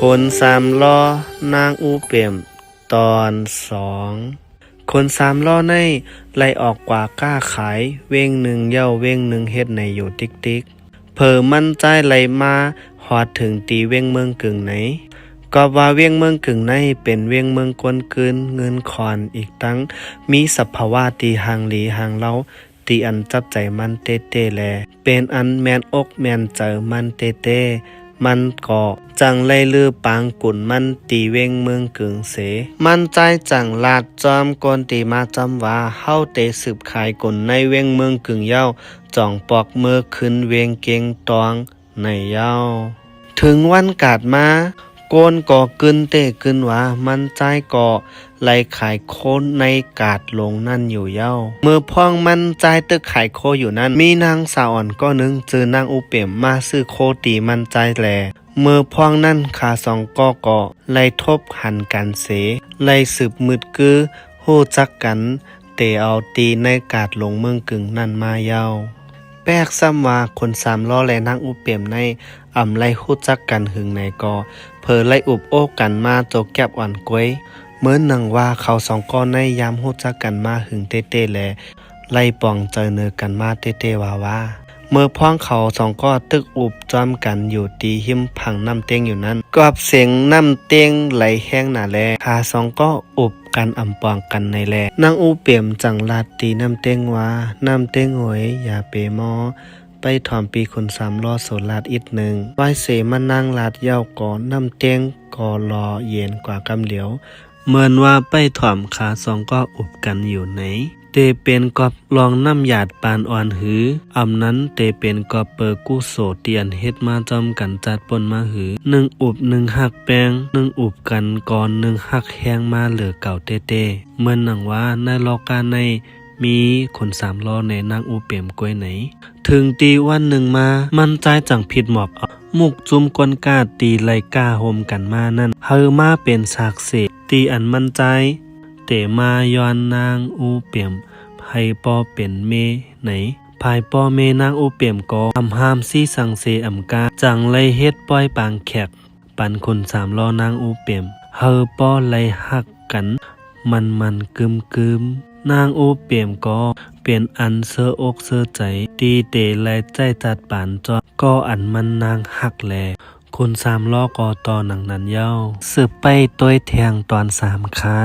คนสามล้อนางอูเปี่ยมตอนสองคนสามล้อในไล่ออกกว่าก้าขายเว้งหนึ่งเย้าเว้งหนึ่งเฮ็ดในอยู่ติ๊กติ๊กเผอมั่นใจไล่มาหอดถึงตีเว้งเมืองกึ่งไหนก็ว่าเวียงเมืองกึ่งในเป็นเวียงเมืองกวนกืนเงินคอนอีกตั้งมีสัพพวาตีหางหลีหางเล่าตีอันจับใจมันเตเตแลเป็นอันแมนอกแมนเจอมันเตเตมันก็จังไล่ลือปางกุ่นมันตีเว้งเมืองกึ่งเสมันใจจังลาดจอมกนตีมาจำว่าเฮาเตสืบขายกุ่นในเว้งเมืองกึ่งเย้าจ่องปอกเมื่อขึ้นเวียงเกียงตองในเย้าถึงวันกาดมาโกนก่อกึนเตกึนว่ามันใจก่อไล่ขายโคในกาดลงนั่นอยู่เย้าเมื่อพ่องมันใจตึกขายโคอยู่นั่นมีนางสาวอ่อนก็นึงจือนางอุเปี่ยมมาซื้อโคตีมันใจแลเมื่อพ่องนั่นขาสองก่อไล่ทบหันกันเสไล่สืบมืดกือฮู้จักกันเตเอาตีในกาดลงเมืองกึ่งนั่นมาเย้าแปลกซ้ำว่าคนสามล้อและนางอุเปี่ยมในอ่ำไล่ฮู้จักกันหึงในก่อเผอไล่อุบโอ้กันมาโจกแก็บอ่อนกวยเหมือนหนังว่าเขาสองก้อนในยามฮู้จักกันมาหึงเต้ๆแลไล่ป่องเจอเนอกันมาเต้ๆว่าเมื่อพ้องเขาสองก้อตึกอุบจอมกันอยู่ตีหิมผังน้ำเต้งอยู่นั้นกอบเสียงน้ำเต้งไหลแห้งหนาแลขาสองก้ออุบกันอ่ำปองกันในแลนางอูเปี่ยมจังลาดตีน้ำเต้งว่าน้ำเต้งหวยอย่าเปมอไปถอมปีคนสามล้อโสลาดอีกหนึ่งไว้เสมานั่งลาดเย้าก่อน้ำเต้งก่อรอเย็นกว่ากำเหลียวเหมือนว่าไปถอมขาสองก็อุบกันอยู่ไหนเตเป็นกอบลองน้ำหยาดปานอ่อนหืออำนั้นเตเป็นกอบเปอร์กู้โสเตียนเฮ็ดมาจอมกันจัดปนมาหือหนึ่งอุบหนึ่งหักแป้งหนึ่งอุบกันก่อนหนึ่งหักแห้งมาเหลือเก่าเต้เหมือนหนังว่าในโลกาในมีคนสามล้อในนางอูเปี่ยมกล้วยไหนถึงตีวันหนึ่งมามันใจจังผิดหมอบมุกจุ่มก้นกาตีไลกาโฮมกันมานั่นเฮอมาเป็นสากเสตีอันมันใจเตมาย้อนนางอูเปี่ยมไผปอเป็นเมไหนภายปอเมนางอูเปี่ยมก็ทำห้ามซี่สังเสอำกาจังไลเฮ็ดป้อยปางแขกปันคนสามล้อนางอูเปี่ยมเฮอปอไลหักกันมันกึมนางอูเปี่ยมก็เปลี่ยนอันเสื้ออกเสื้อใจตีเตและใจจัดปานจอก็อันมันนางหักแลคนสามล้อก็ต่อหนังนั้นเย้าสืบไปต้วยแทงตอนสามค่ะ